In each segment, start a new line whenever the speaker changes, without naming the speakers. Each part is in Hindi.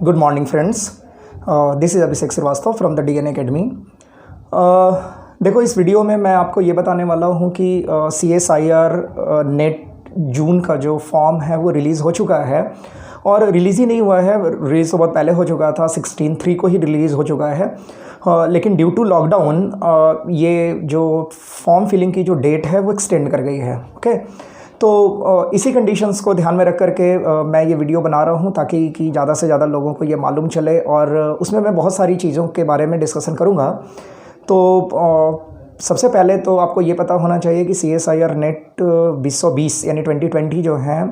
Good morning friends, this is Abhishek Srivastava from the DN academy. देखो, इस वीडियो में मैं आपको ये बताने वाला हूँ कि CSIR नेट जून का जो फॉर्म है वो रिलीज़ हो चुका है और रिलीज़ ही नहीं हुआ है, रिलीज़ तो बहुत पहले हो चुका था, 16/3 को ही रिलीज़ हो चुका है। लेकिन ड्यू टू लॉकडाउन ये जो फॉर्म फिलिंग की जो डेट है वो एक्सटेंड कर गई है। ओके, तो इसी कंडीशंस को ध्यान में रख करके मैं ये वीडियो बना रहा हूँ ताकि कि ज़्यादा से ज़्यादा लोगों को ये मालूम चले, और उसमें मैं बहुत सारी चीज़ों के बारे में डिस्कशन करूँगा। तो सबसे पहले तो आपको ये पता होना चाहिए कि CSIR नेट 2020 यानी 2020 जो है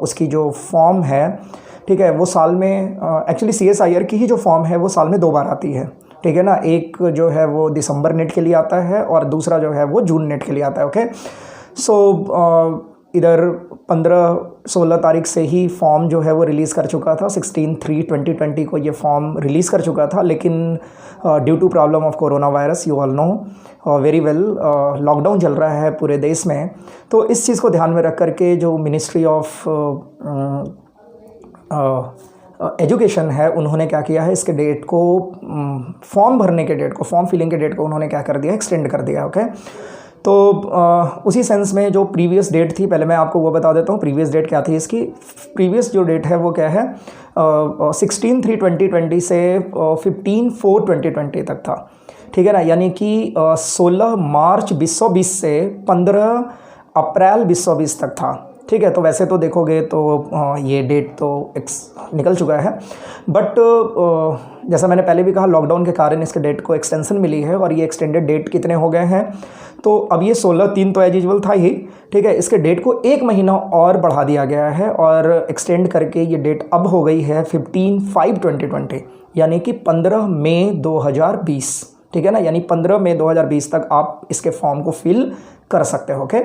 उसकी जो फॉर्म है, ठीक है, वो साल में एक्चुअली CSIR की ही जो फॉर्म है वो साल में 2 बार आती है, ठीक है ना। एक जो है वो दिसंबर नेट के लिए आता है और दूसरा जो है वो जून नेट के लिए आता है। ओके, सो इधर 15-16 तारीख से ही फॉर्म जो है वो रिलीज़ कर चुका था, 16/3/2020 को ये फॉर्म रिलीज़ कर चुका था, लेकिन due to problem of corona virus, you all know very well, lockdown चल रहा है पूरे देश में। तो इस चीज़ को ध्यान में रख करके जो मिनिस्ट्री ऑफ एजुकेशन है, उन्होंने क्या किया है, इसके डेट को फॉर्म भरने के डेट को, फॉर्म फिलिंग के डेट को उन्होंने क्या कर दिया, एक्सटेंड कर दिया। ओके, तो उसी सेंस में जो प्रीवियस डेट थी, पहले मैं आपको वो बता देता हूँ प्रीवियस डेट क्या थी इसकी। प्रीवियस जो डेट है वो क्या है, 16/3/2020 से 15/4/2020 तक था, ठीक है ना। यानी कि 16 मार्च 2020 से 15 अप्रैल 2020 तक था, ठीक है। तो वैसे तो देखोगे तो ये डेट तो निकल चुका है, बट जैसा मैंने पहले भी कहा, लॉकडाउन के कारण इसके डेट को एक्सटेंशन मिली है और ये एक्सटेंडेड डेट कितने हो गए हैं, तो अब ये 16/3 तो एज यूजुअल था ही, ठीक है। इसके डेट को 1 महीना और बढ़ा दिया गया है और एक्सटेंड करके ये डेट अब हो गई है 15/5/2020, यानी कि 15 मई 2020, ठीक है ना। यानी 15 मई 2020 तक आप इसके फॉर्म को फिल कर सकते हो। ओके,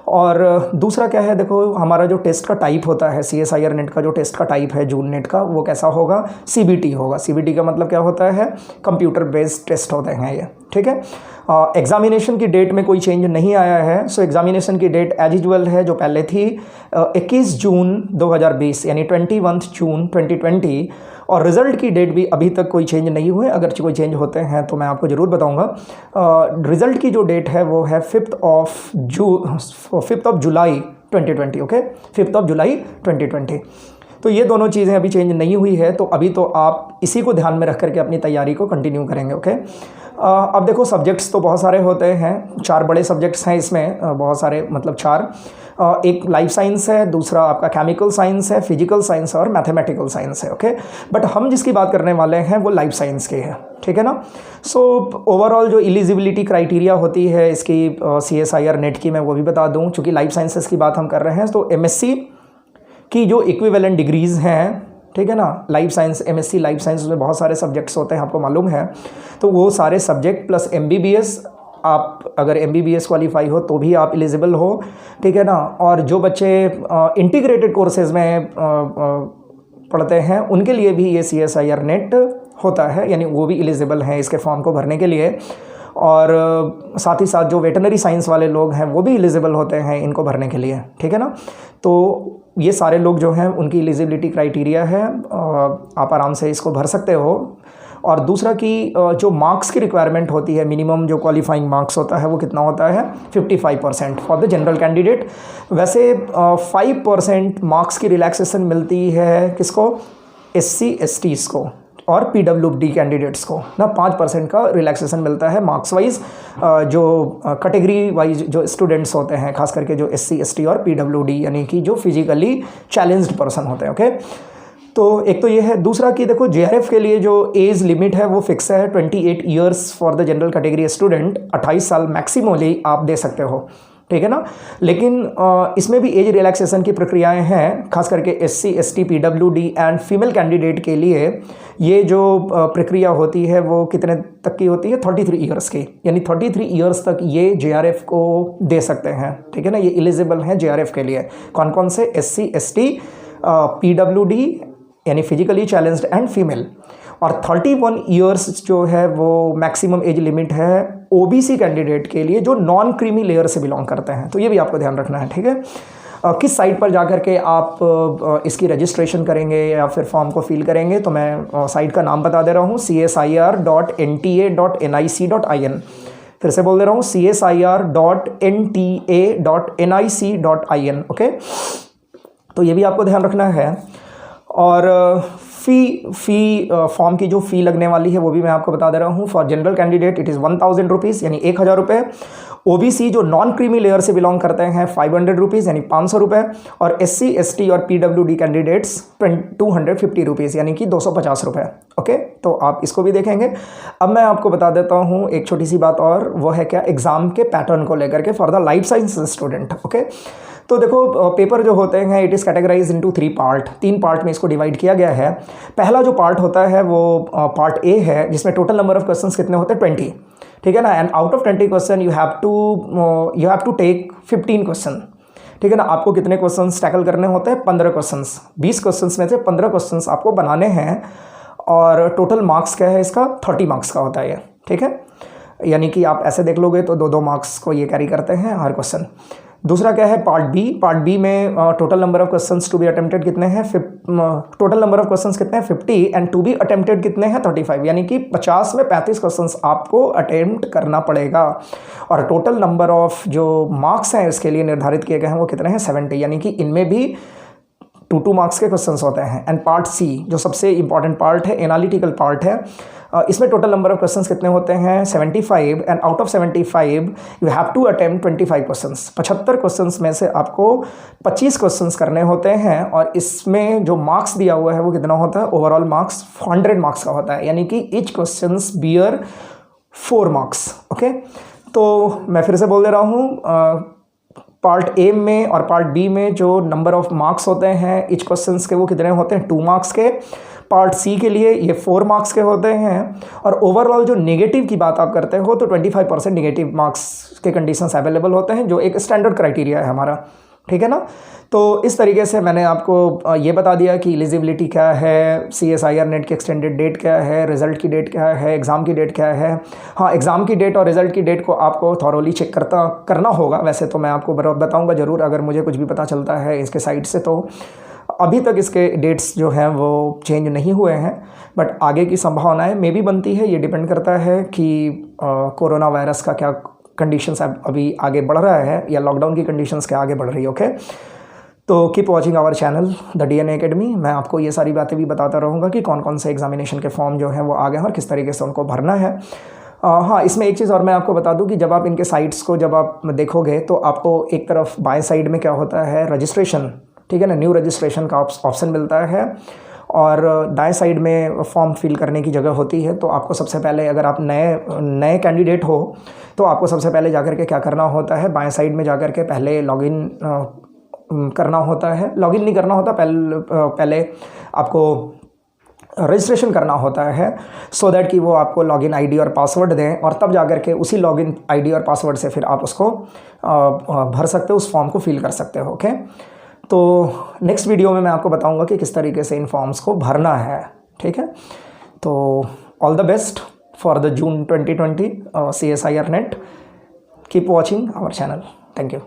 और दूसरा क्या है, देखो हमारा जो टेस्ट का टाइप होता है, CSIR नेट का जो टेस्ट का टाइप है जून नेट का, वो कैसा होगा, CBT होगा। CBT का मतलब क्या होता है, कंप्यूटर बेस्ड टेस्ट होते हैं ये, ठीक है। एग्जामिनेशन की डेट में कोई चेंज नहीं आया है, सो एग्जामिनेशन की डेट एज यूजुअल है जो पहले थी, 21 जून 2020 यानी 21 जून 2020, और रिज़ल्ट की डेट भी अभी तक कोई चेंज नहीं हुए। अगर कोई चेंज होते हैं तो मैं आपको ज़रूर बताऊंगा। रिज़ल्ट की जो डेट है वो है 5th of July 2020। Okay, 5th of July 2020। तो ये दोनों चीज़ें अभी चेंज नहीं हुई है, तो अभी तो आप इसी को ध्यान में रख करके अपनी तैयारी को कंटिन्यू करेंगे। ओके, अब देखो सब्जेक्ट्स तो बहुत सारे होते हैं, 4 बड़े सब्जेक्ट्स हैं इसमें, बहुत सारे मतलब 4। एक लाइफ साइंस है, दूसरा आपका केमिकल साइंस है, फिजिकल साइंस और मैथमेटिकल साइंस है। ओके, बट हम जिसकी बात करने वाले हैं वो लाइफ साइंस की है, ठीक है ना। सो ओवरऑल जो एलिजिबिलिटी क्राइटेरिया होती है इसकी CSIR नेट की, मैं वो भी बता दूं, चूँकि लाइफ साइंसेस की बात हम कर रहे हैं, तो MSc की जो इक्विवेलेंट डिग्रीज़ हैं, ठीक है ना, life science MSc life science में बहुत सारे सब्जेक्ट्स होते हैं, आपको मालूम है। तो वो सारे सब्जेक्ट प्लस MBBS, आप अगर MBBS क्वालिफाई हो तो भी आप एलिजिबल हो, ठीक है ना। और जो बच्चे इंटीग्रेटेड कोर्सेज में पढ़ते हैं उनके लिए भी ये CSIR नेट होता है, यानी वो भी एलिजिबल हैं इसके फॉर्म को भरने के लिए। और साथ ही साथ जो वेटनरी साइंस वाले लोग हैं वो भी एलिजिबल होते हैं इनको भरने के लिए, ठीक है ना। तो ये सारे लोग जो हैं उनकी एलिजिबिलिटी क्राइटेरिया है, आप आराम से इसको भर सकते हो। और दूसरा कि जो मार्क्स की रिक्वायरमेंट होती है, मिनिमम जो क्वालिफाइंग मार्क्स होता है वो कितना होता है, 55% फॉर द जनरल कैंडिडेट। वैसे 5% मार्क्स की रिलैक्सेशन मिलती है किसको, SC STs को और PWD कैंडिडेट्स को ना, 5% का रिलैक्सेशन मिलता है मार्क्स वाइज, जो कैटेगरी वाइज जो स्टूडेंट्स होते हैं, खास करके जो SC ST और PWD यानी कि जो फिजिकली चैलेंज्ड पर्सन होते हैं। ओके, तो एक तो ये है। दूसरा कि देखो JRF के लिए जो एज लिमिट है वो फिक्स है, 28 years for the general category student, 28 साल मैक्सिमली आप दे सकते हो, ठीक है ना। लेकिन इसमें भी एज रिलैक्सेशन की प्रक्रियाएं हैं, खास करके SC ST PWD and female candidate के लिए ये जो प्रक्रिया होती है वो कितने तक की होती है, 33 ईयर्स की, यानी 33 ईयर्स तक ये JRF को दे सकते हैं, ठीक है ना। ये एलिजिबल हैं JRF के लिए। कौन कौन से, SC ST PWD यानी फिजिकली चैलेंज्ड एंड फीमेल, और 31 ईयर्स जो है वो मैक्सिमम एज लिमिट है OBC कैंडिडेट के लिए जो नॉन क्रीमी लेयर से बिलोंग करते हैं। तो ये भी आपको ध्यान रखना है, ठीक है। किस साइट पर जाकर के आप इसकी रजिस्ट्रेशन करेंगे या फिर फॉर्म को फिल करेंगे, तो मैं साइट का नाम बता दे रहा हूँ, csir.nta.nic.in। फिर से बोल दे रहा हूँ, csir.nta.nic.in। ओके, तो ये भी आपको ध्यान रखना है। और फ़ी फॉर्म की जो फ़ी लगने वाली है वो भी मैं आपको बता दे रहा हूँ। For general candidate it is 1000 rupees यानी 1000 रुपये। ओबीसी जो नॉन क्रीमी लेयर से बिलोंग करते हैं 500 रुपीज़ यानी 500 रुपये। और SC ST और PWD कैंडिडेट्स 250 रुपीज़ यानी कि 250 रुपये। ओके, तो आप इसको भी देखेंगे। अब मैं आपको बता देता हूँ एक छोटी सी बात और, वो है क्या, एग्ज़ाम के पैटर्न को लेकर के for the life science student. Okay, तो देखो पेपर जो होते हैं it is categorise into 3 part, 3 part में इसको डिवाइड किया गया है। पहला जो पार्ट होता है वो पार्ट ए है, जिसमें टोटल नंबर ऑफ क्वेश्चंस कितने होते हैं 20, ठीक है ना। And out of 20 question you have to take 15 question, ठीक है ना। आपको कितने क्वेश्चंस टैकल करने होते हैं, 15 क्वेश्चंस। 20 क्वेश्चंस में से 15 क्वेश्चंस आपको बनाने हैं और टोटल मार्क्स क्या है इसका, 30 मार्क्स का होता है ये, ठीक है। यानी कि आप ऐसे देख लोगे तो 2-2 मार्क्स को ये कैरी करते हैं हर क्वेश्चन। दूसरा क्या है, पार्ट बी। पार्ट बी में total number of questions to be attempted कितने हैं, टोटल नंबर ऑफ क्वेश्चंस कितने हैं 50 एंड टू बी अटेम्प्टेड कितने हैं 35, यानी कि 50 में 35 क्वेश्चंस आपको अटेम्प्ट करना पड़ेगा। और टोटल नंबर ऑफ जो मार्क्स हैं इसके लिए निर्धारित किए गए हैं वो कितने हैं 70, यानी कि इनमें भी 2-2 मार्क्स के क्वेश्चंस होते हैं। एंड पार्ट सी जो सबसे इंपॉर्टेंट पार्ट है, एनालिटिकल पार्ट है, इसमें टोटल नंबर ऑफ क्वेश्चंस कितने होते हैं 75 and out of 75 you have to attempt 25 questions. 75 questions में से आपको 25 क्वेश्चंस करने होते हैं और इसमें जो मार्क्स दिया हुआ है वो कितना होता है, ओवरऑल मार्क्स 100 मार्क्स का होता है, यानी कि each questions bear 4 marks. Okay, तो मैं फिर से बोल दे रहा हूँ, पार्ट ए में और पार्ट बी में जो नंबर ऑफ मार्क्स होते हैं ईच क्वेश्चंस के वो कितने होते हैं 2 मार्क्स के। पार्ट सी के लिए ये 4 मार्क्स के होते हैं। और ओवरऑल जो नेगेटिव की बात आप करते हो तो 25% नेगेटिव मार्क्स के कंडीशंस अवेलेबल होते हैं, जो एक स्टैंडर्ड क्राइटेरिया है हमारा, ठीक है ना। तो इस तरीके से मैंने आपको ये बता दिया कि एलिजिबिलिटी क्या है, CSIR नेट की एक्सटेंडेड डेट क्या है, रिज़ल्ट की डेट क्या है, एग्ज़ाम की डेट क्या है। हाँ, एग्ज़ाम की डेट और रिज़ल्ट की डेट को आपको थॉरोली चेक करना होगा। वैसे तो मैं आपको बताऊंगा ज़रूर अगर मुझे कुछ भी पता चलता है इसके साइट से। तो अभी तक इसके डेट्स जो हैं वो चेंज नहीं हुए हैं, बट आगे की संभावनाएँ मे भी बनती है। ये डिपेंड करता है कि कोरोना वायरस का क्या कंडीशंस अभी आगे बढ़ रहा है या लॉकडाउन की कंडीशंस क्या आगे बढ़ रही है। ओके, तो keep watching our channel the DNA academy. मैं आपको ये सारी बातें भी बताता रहूँगा कि कौन कौन से एग्जामिनेशन के फॉर्म जो हैं वो आ गए हैं और किस तरीके से उनको भरना है। हाँ, इसमें एक चीज़ और मैं आपको बता दूं कि जब आप इनके साइट्स को जब आप देखोगे तो आपको एक तरफ बाएं साइड में क्या होता है, रजिस्ट्रेशन, ठीक है ना, न्यू रजिस्ट्रेशन का ऑप्शन मिलता है। और दाएं साइड में फॉर्म फिल करने की जगह होती है। तो आपको सबसे पहले, अगर आप नए कैंडिडेट हो तो आपको सबसे पहले जाकर के क्या करना होता है, बाएं साइड में जाकर के पहले लॉगिन करना होता है। लॉगिन नहीं करना होता, पहले आपको रजिस्ट्रेशन करना होता है, सो दैट कि वो आपको लॉगिन आईडी और पासवर्ड दें और तब जाकर के उसी लॉगिन आईडी और पासवर्ड से फिर आप उसको भर सकते हो, उस फॉर्म को फिल कर सकते हो। ओके, तो नेक्स्ट वीडियो में मैं आपको बताऊंगा कि किस तरीके से इन फॉर्म्स को भरना है, ठीक है। तो all the best for the June 2020 CSIR NET. Keep watching our channel. Thank you.